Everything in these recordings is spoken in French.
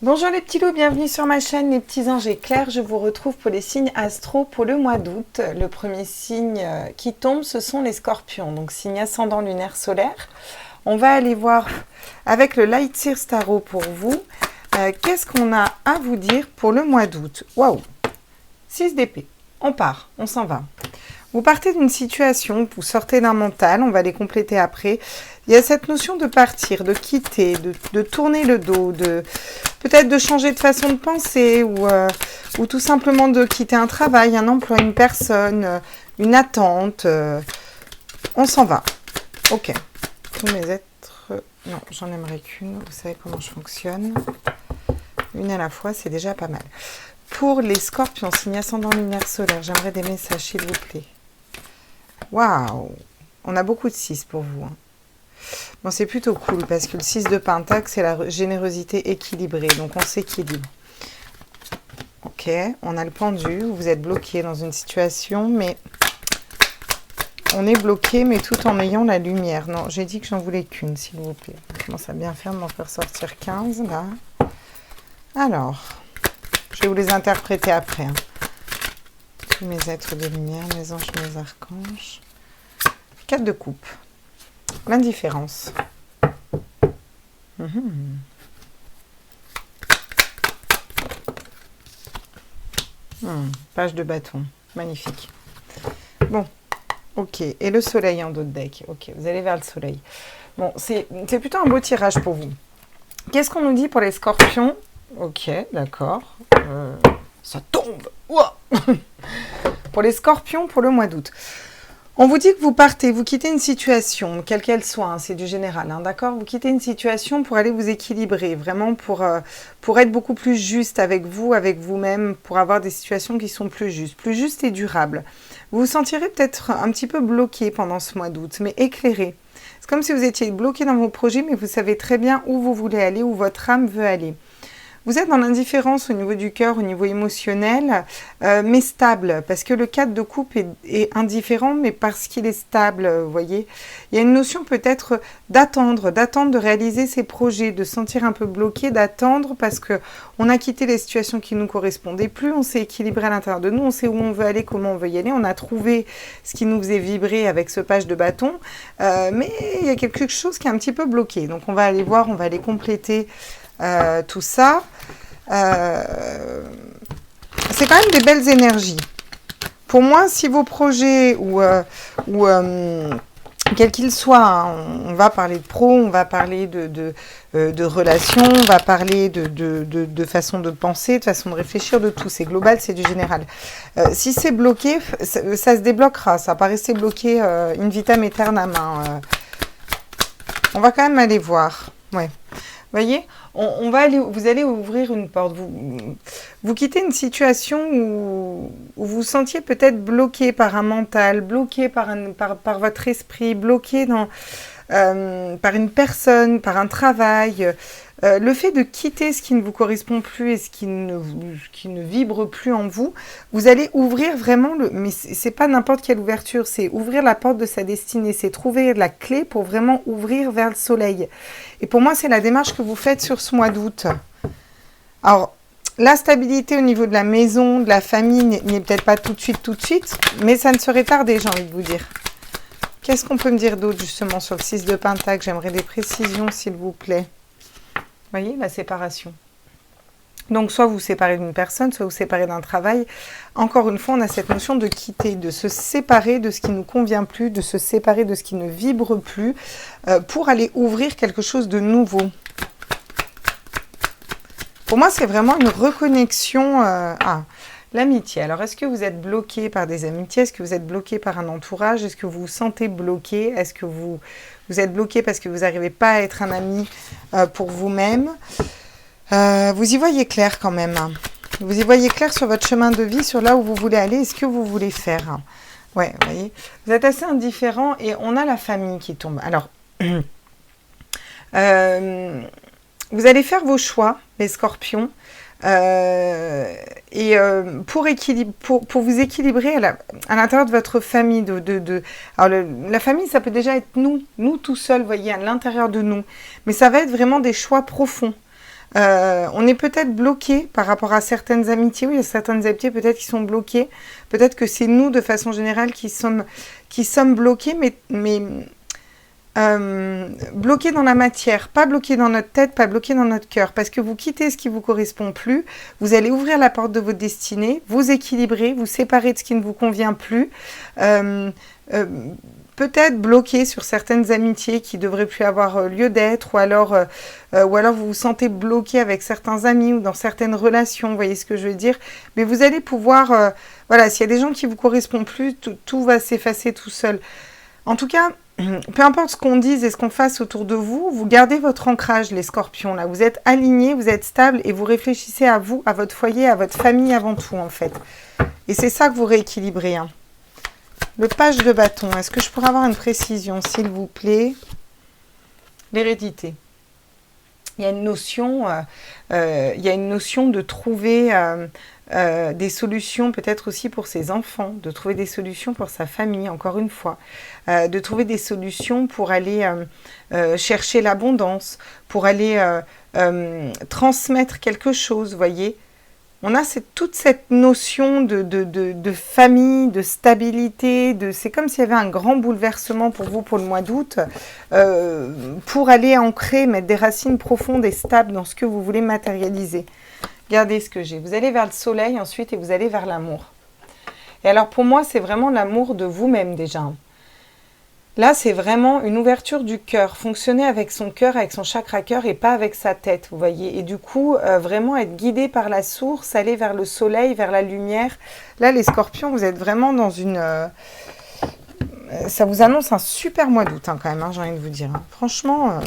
Bonjour les petits loups, bienvenue sur ma chaîne les petits anges éclairs. Je vous retrouve pour les signes astro pour le mois d'août. Le premier signe qui tombe, ce sont les scorpions, donc signe ascendant lunaire solaire. On va aller voir avec le Light Seer Tarot pour vous. Qu'est-ce qu'on a à vous dire pour le mois d'août? Waouh! 6 d'épée. On part, on s'en va. Vous partez d'une situation, vous sortez d'un mental, on va les compléter après. Il y a cette notion de partir, de quitter, de tourner le dos, peut-être de changer de façon de penser ou tout simplement de quitter un travail, un emploi, une personne, une attente. On s'en va. Ok. Tous mes êtres... Non, j'en aimerais qu'une. Vous savez comment je fonctionne. Une à la fois, c'est déjà pas mal. Pour les scorpions, signe ascendant lunaire solaire, j'aimerais des messages, s'il vous plaît. Waouh! On a beaucoup de 6 pour vous. Bon, c'est plutôt cool parce que le 6 de Pentacle, c'est la générosité équilibrée. Donc, on s'équilibre. Ok, on a le pendu. Vous êtes bloqué dans une situation, mais on est bloqué, mais tout en ayant la lumière. Non, j'ai dit que j'en voulais qu'une, s'il vous plaît. Je commence à bien faire, m'en faire sortir 15, là. Alors, je vais vous les interpréter après. Tous mes êtres de lumière, mes anges, mes archanges. 4 de coupe. L'indifférence. Page de bâton. Magnifique. Bon. Ok. Et le soleil en dos de deck. Ok. Vous allez vers le soleil. Bon. C'est plutôt un beau tirage pour vous. Qu'est-ce qu'on nous dit pour les scorpions? Ok. D'accord. Ça tombe. Ouah. Pour les scorpions, pour le mois d'août. On vous dit que vous partez, vous quittez une situation, quelle qu'elle soit, hein, c'est du général, hein, d'accord? Vous quittez une situation pour aller vous équilibrer, vraiment pour être beaucoup plus juste avec vous, avec vous-même, pour avoir des situations qui sont plus justes et durables. Vous vous sentirez peut-être un petit peu bloqué pendant ce mois d'août, mais éclairé. C'est comme si vous étiez bloqué dans vos projets, mais vous savez très bien où vous voulez aller, où votre âme veut aller. Vous êtes dans l'indifférence au niveau du cœur, au niveau émotionnel, mais stable, parce que le 4 de coupe est indifférent, mais parce qu'il est stable, vous voyez. Il y a une notion peut-être d'attendre de réaliser ses projets, de se sentir un peu bloqué, d'attendre, parce qu'on a quitté les situations qui ne nous correspondaient plus, on s'est équilibré à l'intérieur de nous, on sait où on veut aller, comment on veut y aller, on a trouvé ce qui nous faisait vibrer avec ce page de bâton, mais il y a quelque chose qui est un petit peu bloqué. Donc on va aller voir, on va aller compléter tout ça. C'est quand même des belles énergies. Pour moi, si vos projets ou quels qu'ils soient, hein, on va parler de pro, on va parler de relations, on va parler de façon de penser, de façon de réfléchir, de tout. C'est global, c'est du général. Si c'est bloqué, ça se débloquera. Ça va pas rester bloqué in vitam aeternam. Hein. On va quand même aller voir. Ouais. Vous voyez, on va aller, vous allez ouvrir une porte. Vous quittez une situation où vous vous sentiez peut-être bloqué par un mental, bloqué par votre esprit, bloqué par une personne, par un travail. Le fait de quitter ce qui ne vous correspond plus et ce qui ne vibre plus en vous, vous allez ouvrir vraiment mais c'est pas n'importe quelle ouverture, c'est ouvrir la porte de sa destinée, c'est trouver la clé pour vraiment ouvrir vers le soleil. Et pour moi, c'est la démarche que vous faites sur ce mois d'août. Alors, la stabilité au niveau de la maison, de la famille n'est peut-être pas tout de suite, mais ça ne serait tardé, j'ai envie de vous dire. Qu'est-ce qu'on peut me dire d'autre justement sur le 6 de Pentacle? J'aimerais des précisions, s'il vous plaît. Vous voyez, la séparation. Donc, soit vous vous séparez d'une personne, soit vous vous séparez d'un travail. Encore une fois, on a cette notion de quitter, de se séparer de ce qui ne nous convient plus, de se séparer de ce qui ne vibre plus, pour aller ouvrir quelque chose de nouveau. Pour moi, c'est vraiment une reconnexion à l'amitié. Alors, est-ce que vous êtes bloqué par des amitiés? Est-ce que vous êtes bloqué par un entourage? Est-ce que vous vous sentez bloqué? Est-ce que vous êtes bloqué parce que vous n'arrivez pas à être un ami pour vous-même? Vous y voyez clair quand même. Vous y voyez clair sur votre chemin de vie, sur là où vous voulez aller et ce que vous voulez faire. Ouais, vous voyez. Vous êtes assez indifférent et on a la famille qui tombe. Alors, vous allez faire vos choix, les scorpions. Pour vous équilibrer à l'intérieur de votre famille, alors la famille, ça peut déjà être nous tout seuls, voyez, à l'intérieur de nous, mais ça va être vraiment des choix profonds. On est peut-être bloqué par rapport à certaines amitiés. Oui, il y a certaines amitiés peut-être qui sont bloquées. Peut-être que c'est nous, de façon générale, qui sommes bloqués, mais bloqué dans la matière, pas bloqué dans notre tête, pas bloqué dans notre cœur, parce que vous quittez ce qui vous correspond plus, vous allez ouvrir la porte de votre destinée, vous équilibrer, vous séparer de ce qui ne vous convient plus, peut-être bloqué sur certaines amitiés qui devraient plus avoir lieu d'être, ou alors vous vous sentez bloqué avec certains amis ou dans certaines relations, vous voyez ce que je veux dire, mais vous allez pouvoir, voilà, s'il y a des gens qui vous correspondent plus, tout va s'effacer tout seul. En tout cas, peu importe ce qu'on dise et ce qu'on fasse autour de vous, vous gardez votre ancrage, les scorpions, là. Vous êtes alignés, vous êtes stables et vous réfléchissez à vous, à votre foyer, à votre famille avant tout, en fait. Et c'est ça que vous rééquilibrez. Hein. Le page de bâton, est-ce que je pourrais avoir une précision, s'il vous plaît? L'hérédité. Il y a une notion de trouver des solutions peut-être aussi pour ses enfants, de trouver des solutions pour sa famille, encore une fois, de trouver des solutions pour aller chercher l'abondance, pour aller transmettre quelque chose, vous voyez. On a toute cette notion de famille, de stabilité, c'est comme s'il y avait un grand bouleversement pour vous pour le mois d'août, pour aller ancrer, mettre des racines profondes et stables dans ce que vous voulez matérialiser. Regardez ce que j'ai. Vous allez vers le soleil ensuite et vous allez vers l'amour. Et alors pour moi, c'est vraiment l'amour de vous-même déjà. Là, c'est vraiment une ouverture du cœur. Fonctionner avec son cœur, avec son chakra cœur et pas avec sa tête, vous voyez. Et du coup, vraiment être guidé par la source, aller vers le soleil, vers la lumière. Là, les scorpions, vous êtes vraiment dans une... ça vous annonce un super mois d'août hein, quand même, hein, j'ai envie de vous dire. Hein. Franchement,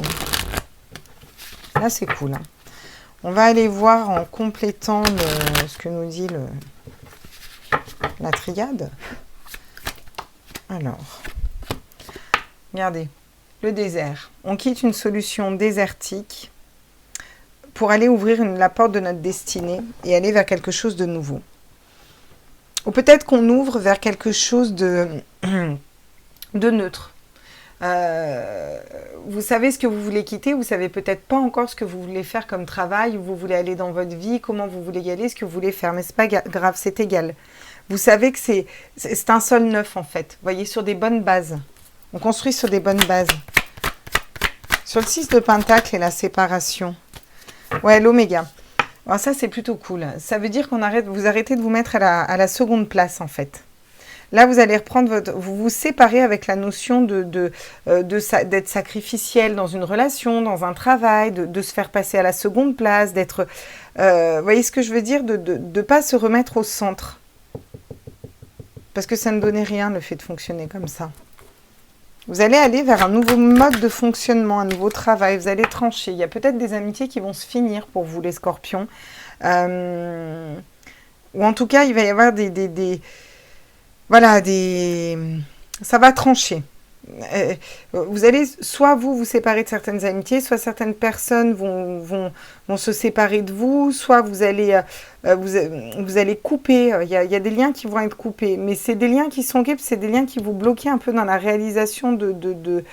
là, c'est cool. Hein. On va aller voir en complétant ce que nous dit la triade. Alors, regardez, le désert. On quitte une solution désertique pour aller ouvrir la porte de notre destinée et aller vers quelque chose de nouveau. Ou peut-être qu'on ouvre vers quelque chose de neutre. Vous savez ce que vous voulez quitter, vous savez peut-être pas encore ce que vous voulez faire comme travail, où vous voulez aller dans votre vie, comment vous voulez y aller, ce que vous voulez faire, mais c'est pas grave, c'est égal. Vous savez que c'est un sol neuf en fait, vous voyez, sur des bonnes bases. On construit sur des bonnes bases. Sur le 6 de Pentacle et la séparation. Ouais, l'oméga. Alors ça, c'est plutôt cool. Ça veut dire vous arrêtez de vous mettre à la seconde place, en fait. Là, vous allez reprendre vous vous séparez avec la notion d'être sacrificiel dans une relation, dans un travail, de se faire passer à la seconde place, d'être... vous voyez ce que je veux dire? De ne pas se remettre au centre. Parce que ça ne donnait rien, le fait de fonctionner comme ça. Vous allez aller vers un nouveau mode de fonctionnement, un nouveau travail. Vous allez trancher. Il y a peut-être des amitiés qui vont se finir pour vous, les scorpions. Ou en tout cas, il va y avoir ça va trancher. Vous allez, soit vous séparer de certaines amitiés, soit certaines personnes vont se séparer de vous, soit vous allez couper. Il y a des liens qui vont être coupés, mais c'est des liens qui sont c'est des liens qui vous bloquent un peu dans la réalisation de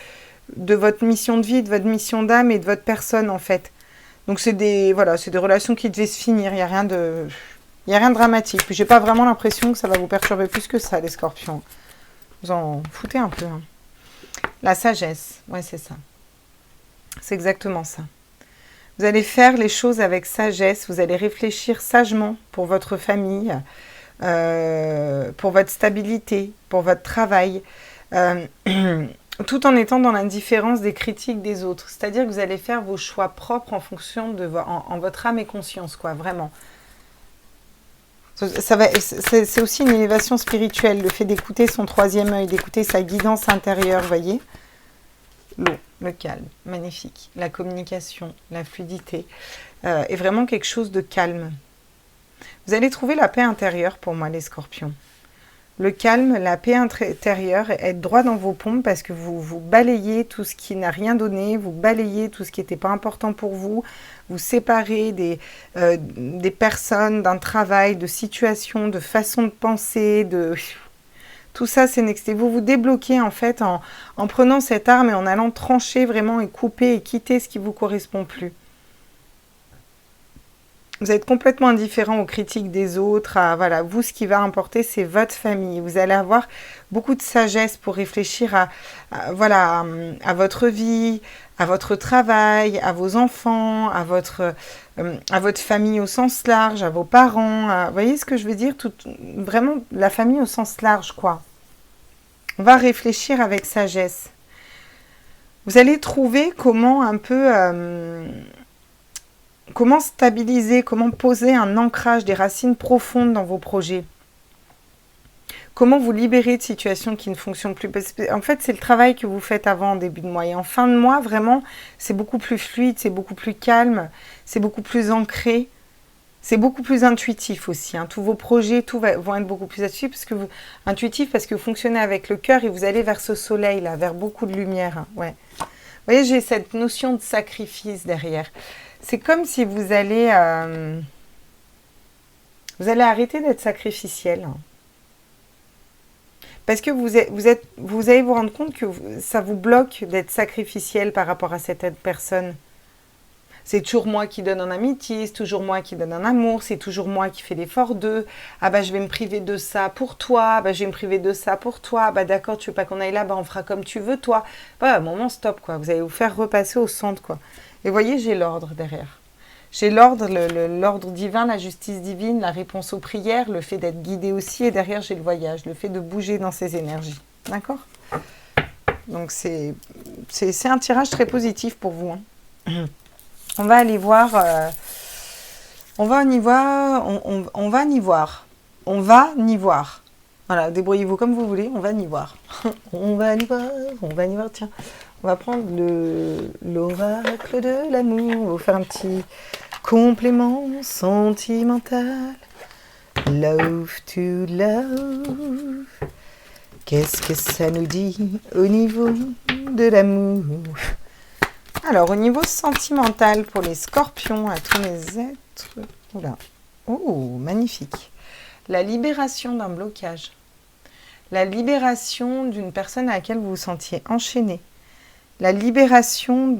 votre mission de vie, de votre mission d'âme et de votre personne en fait. Donc c'est des relations qui devaient se finir. Il y a rien de dramatique. Puis j'ai pas vraiment l'impression que ça va vous perturber plus que ça, les scorpions. Vous en foutez un peu. Hein. La sagesse, ouais, c'est ça. C'est exactement ça. Vous allez faire les choses avec sagesse, vous allez réfléchir sagement pour votre famille, pour votre stabilité, pour votre travail, tout en étant dans l'indifférence des critiques des autres. C'est-à-dire que vous allez faire vos choix propres en fonction en votre âme et conscience, quoi, vraiment. C'est aussi une élévation spirituelle, le fait d'écouter son troisième œil, d'écouter sa guidance intérieure, vous voyez. L'eau, le calme, magnifique. La communication, la fluidité, est vraiment quelque chose de calme. Vous allez trouver la paix intérieure pour moi, les scorpions. Le calme, la paix intérieure, être droit dans vos pompes parce que vous balayez tout ce qui n'a rien donné, vous balayez tout ce qui n'était pas important pour vous, vous séparez des personnes, d'un travail, de situations, de façons de penser, tout ça c'est next. Et vous vous débloquez en fait en prenant cette arme et en allant trancher vraiment et couper et quitter ce qui ne vous correspond plus. Vous êtes complètement indifférent aux critiques des autres. Voilà, vous, ce qui va importer, c'est votre famille. Vous allez avoir beaucoup de sagesse pour réfléchir voilà, à votre vie, à votre travail, à vos enfants, à votre famille au sens large, à vos parents. Vous voyez ce que je veux dire? Vraiment, la famille au sens large, quoi. On va réfléchir avec sagesse. Vous allez trouver comment un peu... comment stabiliser, comment poser un ancrage, des racines profondes dans vos projets. Comment vous libérer de situations qui ne fonctionnent plus. En fait, c'est le travail que vous faites avant, en début de mois. Et en fin de mois, vraiment, c'est beaucoup plus fluide, c'est beaucoup plus calme, c'est beaucoup plus ancré. C'est beaucoup plus intuitif aussi. Tous vos projets, vont être beaucoup plus intuitifs parce que vous fonctionnez avec le cœur et vous allez vers ce soleil, là, vers beaucoup de lumière. Ouais. Vous voyez, j'ai cette notion de sacrifice derrière. C'est comme si vous allez arrêter d'être sacrificiel. Parce que vous allez vous rendre compte que ça vous bloque d'être sacrificiel par rapport à cette personne. C'est toujours moi qui donne en amitié, c'est toujours moi qui donne en amour, c'est toujours moi qui fais l'effort d'eux. Ah bah je vais me priver de ça pour toi, bah je vais me priver de ça pour toi, bah d'accord, tu veux pas qu'on aille là, bah on fera comme tu veux toi. Bah à un moment stop quoi, vous allez vous faire repasser au centre quoi. Et voyez, j'ai l'ordre derrière. J'ai l'ordre, l'ordre divin, la justice divine, la réponse aux prières, le fait d'être guidé aussi, et derrière j'ai le voyage, le fait de bouger dans ces énergies. D'accord? Donc c'est un tirage très positif pour vous. On va aller voir. On va y voir. On va y voir. On va y voir. Voilà, débrouillez-vous comme vous voulez. On va y voir. On va y voir. On va y voir. Tiens, on va prendre l'oracle de l'amour. On va vous faire un petit complément sentimental. Love to love. Qu'est-ce que ça nous dit au niveau de l'amour? Alors, au niveau sentimental, pour les scorpions, à tous mes êtres... Oula. Oh, magnifique. La libération d'un blocage. La libération d'une personne à laquelle vous vous sentiez enchaîné. La libération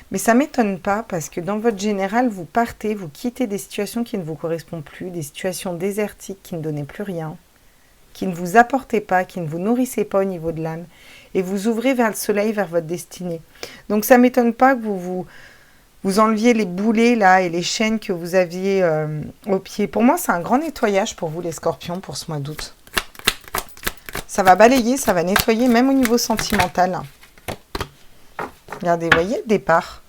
Mais ça ne m'étonne pas, parce que dans votre général, vous partez, vous quittez des situations qui ne vous correspondent plus, des situations désertiques qui ne donnaient plus rien, qui ne vous apportaient pas, qui ne vous nourrissaient pas au niveau de l'âme. Et vous ouvrez vers le soleil, vers votre destinée. Donc ça ne m'étonne pas que vous enleviez les boulets là et les chaînes que vous aviez au pied. Pour moi, c'est un grand nettoyage pour vous les scorpions pour ce mois d'août. Ça va balayer, ça va nettoyer, même au niveau sentimental. Regardez, vous voyez, départ.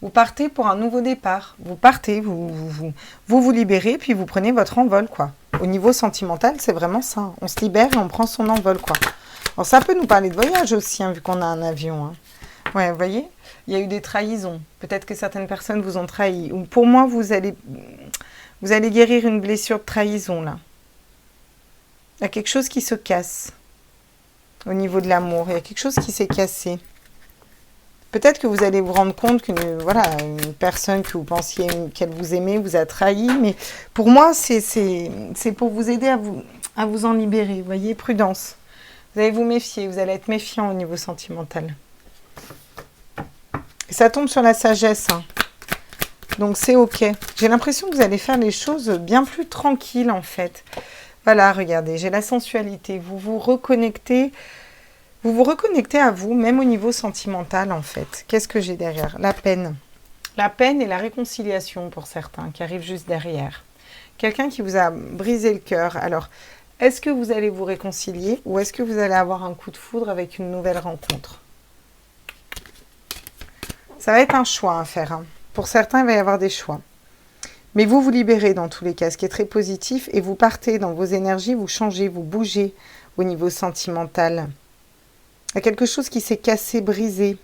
Vous partez pour un nouveau départ. Vous partez, vous libérez, puis vous prenez votre envol, quoi. Au niveau sentimental, c'est vraiment ça. On se libère et on prend son envol, quoi. Alors, ça peut nous parler de voyage aussi, vu qu'on a un avion. Ouais, vous voyez, il y a eu des trahisons. Peut-être que certaines personnes vous ont trahi. Ou pour moi, vous allez guérir une blessure de trahison, là. Il y a quelque chose qui se casse au niveau de l'amour. Il y a quelque chose qui s'est cassé. Peut-être que vous allez vous rendre compte qu'une personne que vous pensiez qu'elle vous aimait vous a trahi. Mais pour moi, c'est pour vous aider à vous en libérer. Vous voyez, prudence. Vous allez vous méfier, vous allez être méfiant au niveau sentimental. Et ça tombe sur la sagesse. Donc c'est ok. J'ai l'impression que vous allez faire les choses bien plus tranquilles en fait. Voilà, regardez, j'ai la sensualité. Vous vous reconnectez à vous, même au niveau sentimental en fait. Qu'est-ce que j'ai derrière? La peine. La peine et la réconciliation pour certains qui arrivent juste derrière. Quelqu'un qui vous a brisé le cœur. Alors, est-ce que vous allez vous réconcilier ou est-ce que vous allez avoir un coup de foudre avec une nouvelle rencontre? Ça va être un choix à faire. Pour certains, il va y avoir des choix. Mais vous vous libérez dans tous les cas, ce qui est très positif. Et vous partez dans vos énergies, vous changez, vous bougez au niveau sentimental. Il y a quelque chose qui s'est cassé, brisé.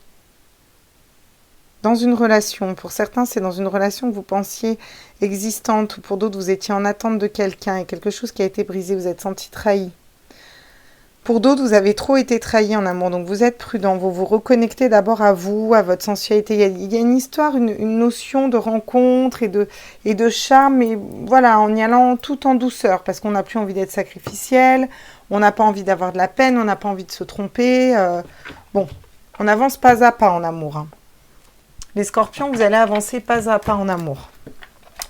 Dans une relation. Pour certains, c'est dans une relation que vous pensiez existante. Pour d'autres, vous étiez en attente de quelqu'un. Et quelque chose qui a été brisé, vous êtes senti trahi. Pour d'autres, vous avez trop été trahi en amour. Donc, vous êtes prudent. Vous vous reconnectez d'abord à vous, à votre sensualité. Il y a une histoire, une notion de rencontre et de charme. Et voilà, en y allant tout en douceur. Parce qu'on n'a plus envie d'être sacrificiel. On n'a pas envie d'avoir de la peine. On n'a pas envie de se tromper. Bon, on avance pas à pas en amour. Les scorpions, vous allez avancer pas à pas en amour.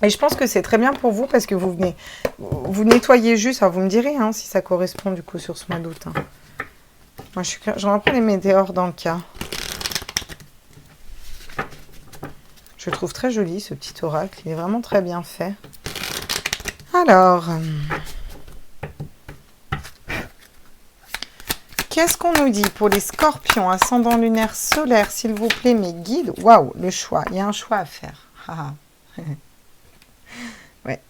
Et je pense que c'est très bien pour vous parce que vous nettoyez juste. Alors vous me direz hein, si ça correspond du coup sur ce mois d'août. Hein. Moi, je reprends les météores dans le cas. Je le trouve très joli ce petit oracle. Il est vraiment très bien fait. Alors, qu'est-ce qu'on nous dit pour les scorpions, ascendant lunaire solaire, s'il vous plaît, mes guides? Waouh, le choix. Il y a un choix à faire. Ouais.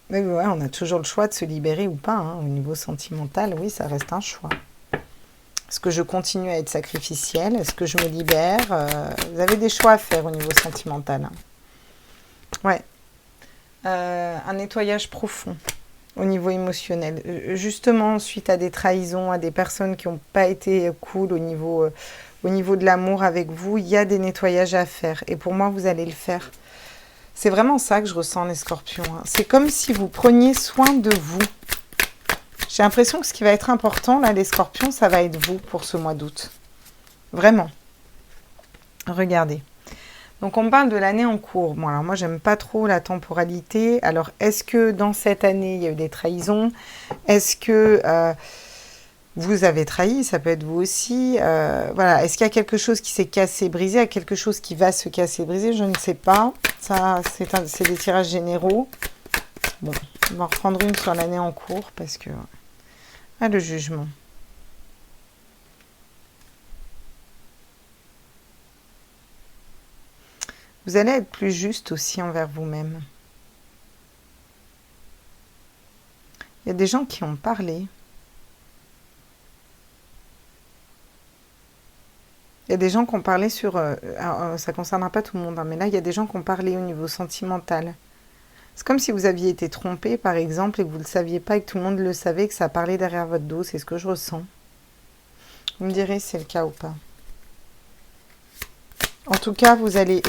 Mais ouais, on a toujours le choix de se libérer ou pas. Hein. Au niveau sentimental, oui, ça reste un choix. Est-ce que je continue à être sacrificielle? Est-ce que je me libère? Vous avez des choix à faire au niveau sentimental. Hein. Ouais. Un nettoyage profond au niveau émotionnel. Justement, suite à des trahisons, à des personnes qui n'ont pas été cool au niveau de l'amour avec vous, il y a des nettoyages à faire. Et pour moi, vous allez le faire. C'est vraiment ça que je ressens, les scorpions. Hein. C'est comme si vous preniez soin de vous. J'ai l'impression que ce qui va être important, là, les scorpions, ça va être vous pour ce mois d'août. Vraiment. Regardez. Donc, on parle de l'année en cours. Bon, alors moi, j'aime pas trop la temporalité. Alors, est-ce que dans cette année, il y a eu des trahisons? Est-ce que vous avez trahi? Ça peut être vous aussi. Voilà. Est-ce qu'il y a quelque chose qui s'est cassé, brisé? Il y a quelque chose qui va se casser, briser? Je ne sais pas. Ça, c'est des tirages généraux. Bon, on va en reprendre une sur l'année en cours parce que... Ah, le jugement. Vous allez être plus juste aussi envers vous-même. Il y a des gens qui ont parlé. Il y a des gens qui ont parlé sur... ça ne concernera pas tout le monde, hein, mais là, il y a des gens qui ont parlé au niveau sentimental. C'est comme si vous aviez été trompé, par exemple, et que vous ne le saviez pas, et que tout le monde le savait, que ça parlait derrière votre dos. C'est ce que je ressens. Vous me direz si c'est le cas ou pas. En tout cas, vous allez...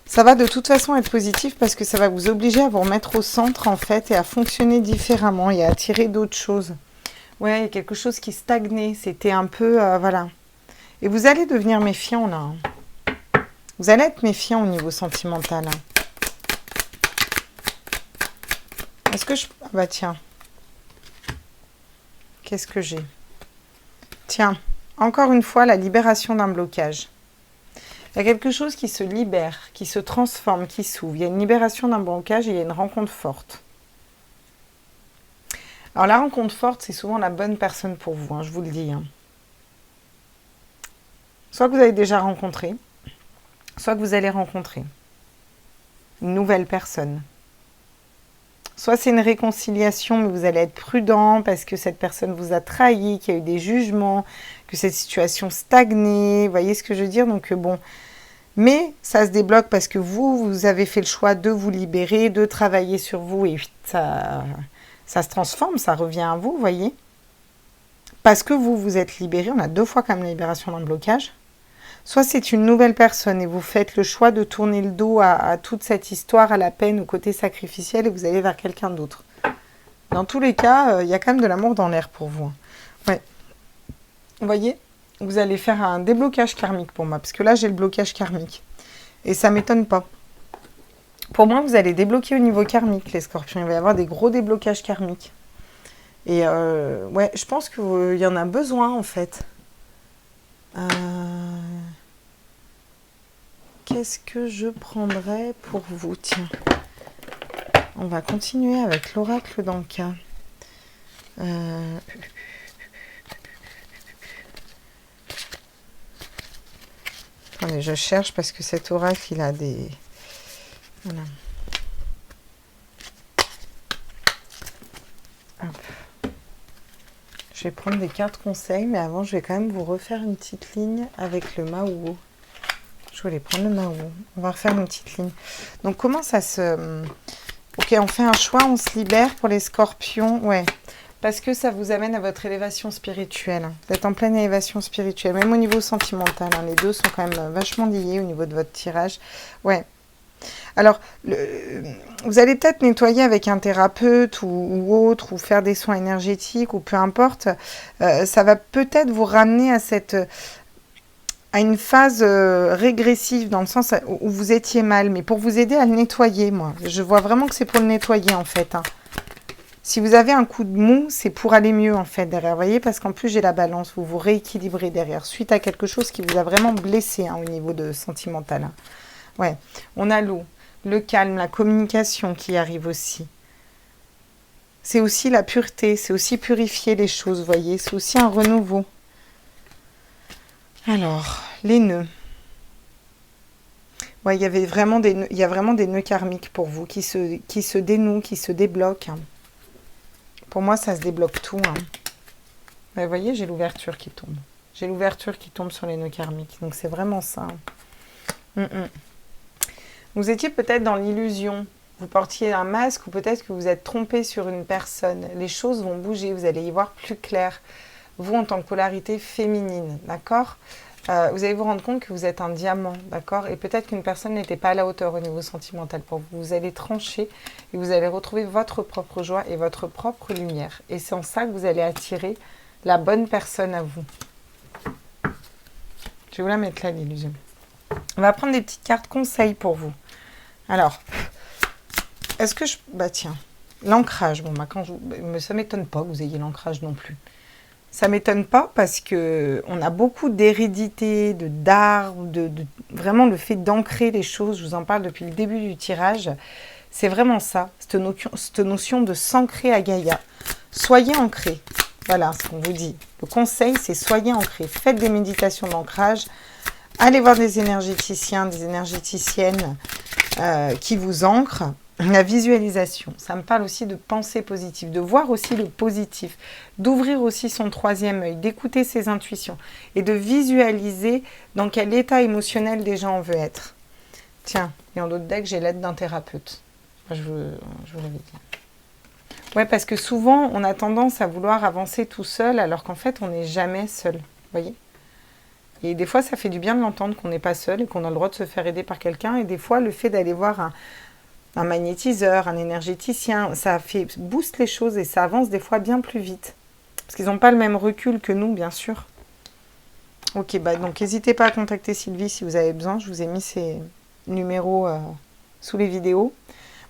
Ça va de toute façon être positif parce que ça va vous obliger à vous remettre au centre, en fait, et à fonctionner différemment et à attirer d'autres choses. Ouais, il y a quelque chose qui stagnait. C'était un peu... voilà. Et vous allez devenir méfiant, là. Hein. Vous allez être méfiant au niveau sentimental. Hein. Est-ce que je... Ah bah tiens. Qu'est-ce que j'ai? Tiens, encore une fois, la libération d'un blocage. Il y a quelque chose qui se libère, qui se transforme, qui s'ouvre. Il y a une libération d'un blocage et il y a une rencontre forte. Alors la rencontre forte, c'est souvent la bonne personne pour vous, hein, je vous le dis. Hein. Soit que vous avez déjà rencontré, soit que vous allez rencontrer une nouvelle personne. Soit c'est une réconciliation, mais vous allez être prudent parce que cette personne vous a trahi, qu'il y a eu des jugements, que cette situation stagnait. Vous voyez ce que je veux dire? Donc bon, mais ça se débloque parce que vous avez fait le choix de vous libérer, de travailler sur vous et ça se transforme, ça revient à vous, vous voyez? Parce que vous êtes libéré, on a 2 fois quand même la libération d'un blocage. Soit c'est une nouvelle personne et vous faites le choix de tourner le dos à toute cette histoire, à la peine, au côté sacrificiel et vous allez vers quelqu'un d'autre. Dans tous les cas, il y a quand même de l'amour dans l'air pour vous. Ouais. Vous voyez? Vous allez faire un déblocage karmique pour moi, parce que là j'ai le blocage karmique. Et ça ne m'étonne pas. Pour moi, vous allez débloquer au niveau karmique, les scorpions. Il va y avoir des gros déblocages karmiques. Et ouais, je pense qu'il y en a besoin en fait. Qu'est-ce que je prendrais pour vous? Tiens, on va continuer avec l'oracle dans le cas. Attendez, je cherche parce que cet oracle, il a des... Voilà. Hop. Je vais prendre des cartes conseils, mais avant, je vais quand même vous refaire une petite ligne avec le Maouo. Je voulais prendre le Maouo. On va refaire une petite ligne. Donc, comment ça se... Ok, on fait un choix, on se libère pour les scorpions. Ouais, parce que ça vous amène à votre élévation spirituelle. Vous êtes en pleine élévation spirituelle, même au niveau sentimental. Hein. Les deux sont quand même vachement liés au niveau de votre tirage. Ouais. Alors, vous allez peut-être nettoyer avec un thérapeute ou autre, ou faire des soins énergétiques, ou peu importe. Ça va peut-être vous ramener à à une phase régressive, dans le sens où vous étiez mal, mais pour vous aider à le nettoyer, moi. Je vois vraiment que c'est pour le nettoyer, en fait. Hein. Si vous avez un coup de mou, c'est pour aller mieux, en fait, derrière. Vous voyez, parce qu'en plus, j'ai la balance. Vous vous rééquilibrez derrière, suite à quelque chose qui vous a vraiment blessé hein, au niveau de sentimental. Hein. Ouais, on a l'eau, le calme, la communication qui arrive aussi. C'est aussi la pureté, c'est aussi purifier les choses, vous voyez. C'est aussi un renouveau. Alors, les nœuds. Ouais, il y a vraiment des nœuds karmiques pour vous qui se dénouent, qui se débloquent. Pour moi, ça se débloque tout. Hein. Ouais, vous voyez, j'ai l'ouverture qui tombe. J'ai l'ouverture qui tombe sur les nœuds karmiques. Donc, c'est vraiment ça. Vous étiez peut-être dans l'illusion. Vous portiez un masque ou peut-être que vous êtes trompé sur une personne. Les choses vont bouger. Vous allez y voir plus clair. Vous, en tant que polarité féminine, d'accord ? Vous allez vous rendre compte que vous êtes un diamant, d'accord ? Et peut-être qu'une personne n'était pas à la hauteur au niveau sentimental pour vous. Vous allez trancher et vous allez retrouver votre propre joie et votre propre lumière. Et c'est en ça que vous allez attirer la bonne personne à vous. Je vais vous la mettre là, l'illusion. On va prendre des petites cartes conseils pour vous. Alors, est-ce que je... Bah tiens, l'ancrage. Bon, bah, ça ne m'étonne pas que vous ayez l'ancrage non plus. Ça ne m'étonne pas parce qu'on a beaucoup d'hérédité, d'art, vraiment le fait d'ancrer les choses. Je vous en parle depuis le début du tirage. C'est vraiment ça, cette notion de s'ancrer à Gaïa. Soyez ancrés. Voilà ce qu'on vous dit. Le conseil, c'est soyez ancrés. Faites des méditations d'ancrage. Allez voir des énergéticiens, des énergéticiennes qui vous ancrent. La visualisation, ça me parle aussi de pensée positive, de voir aussi le positif, d'ouvrir aussi son troisième œil, d'écouter ses intuitions et de visualiser dans quel état émotionnel déjà on veut être. Tiens, et en d'autres decks, j'ai l'aide d'un thérapeute. Je vous l'avais dit. Ouais, parce que souvent, on a tendance à vouloir avancer tout seul alors qu'en fait, on n'est jamais seul. Vous voyez ? Et des fois, ça fait du bien de l'entendre qu'on n'est pas seul et qu'on a le droit de se faire aider par quelqu'un. Et des fois, le fait d'aller voir un magnétiseur, un énergéticien, ça booste les choses et ça avance des fois bien plus vite. Parce qu'ils n'ont pas le même recul que nous, bien sûr. Ok, bah donc n'hésitez pas à contacter Sylvie si vous avez besoin. Je vous ai mis ses numéros sous les vidéos.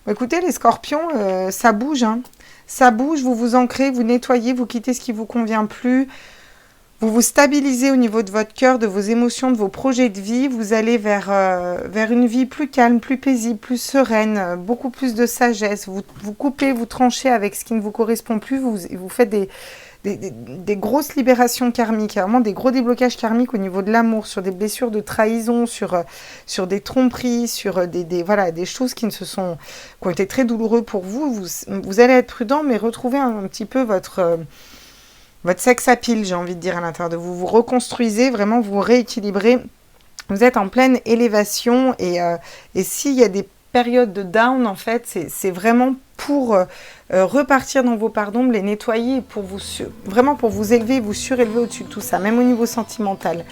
Bon, écoutez, les scorpions, ça bouge. Hein. Ça bouge, vous vous ancrez, vous nettoyez, vous quittez ce qui ne vous convient plus. Vous vous stabilisez au niveau de votre cœur, de vos émotions, de vos projets de vie. Vous allez vers une vie plus calme, plus paisible, plus sereine, beaucoup plus de sagesse. Vous coupez, vous tranchez avec ce qui ne vous correspond plus. Vous faites des grosses libérations karmiques, vraiment des gros déblocages karmiques au niveau de l'amour, sur des blessures de trahison, sur des tromperies, sur des choses qui ont été très douloureuses pour vous. Vous allez être prudent, mais retrouver un petit peu votre sex appeal, j'ai envie de dire, à l'intérieur de vous. Vous reconstruisez, vraiment, vous rééquilibrez. Vous êtes en pleine élévation et s'il y a des périodes de down, en fait, c'est vraiment pour repartir dans vos parts d'ombre, les nettoyer, vraiment pour vous élever, vous surélever au-dessus de tout ça, même au niveau sentimental.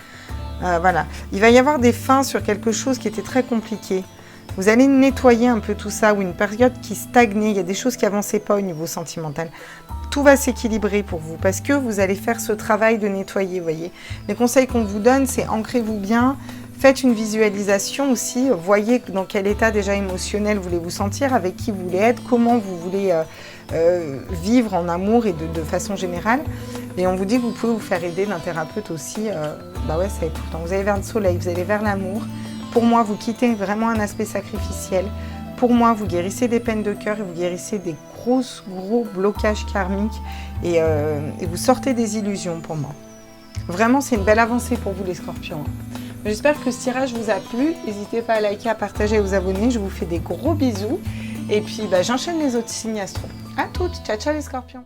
Voilà. Il va y avoir des fins sur quelque chose qui était très compliqué. Vous allez nettoyer un peu tout ça, ou une période qui stagnait, il y a des choses qui n'avançaient pas au niveau sentimental. Tout va s'équilibrer pour vous, parce que vous allez faire ce travail de nettoyer, vous voyez. Les conseils qu'on vous donne, c'est ancrez-vous bien, faites une visualisation aussi, voyez dans quel état déjà émotionnel vous voulez vous sentir, avec qui vous voulez être, comment vous voulez vivre en amour et de façon générale. Et on vous dit que vous pouvez vous faire aider d'un thérapeute aussi, ça va être tout le temps. Vous allez vers le soleil, vous allez vers l'amour. Pour moi, vous quittez vraiment un aspect sacrificiel. Pour moi, vous guérissez des peines de cœur et vous guérissez des gros blocages karmiques et vous sortez des illusions pour moi. Vraiment, c'est une belle avancée pour vous les scorpions. J'espère que ce tirage vous a plu. N'hésitez pas à liker, à partager et à vous abonner. Je vous fais des gros bisous. Et puis, j'enchaîne les autres signes astro. À toutes. Ciao, ciao les scorpions.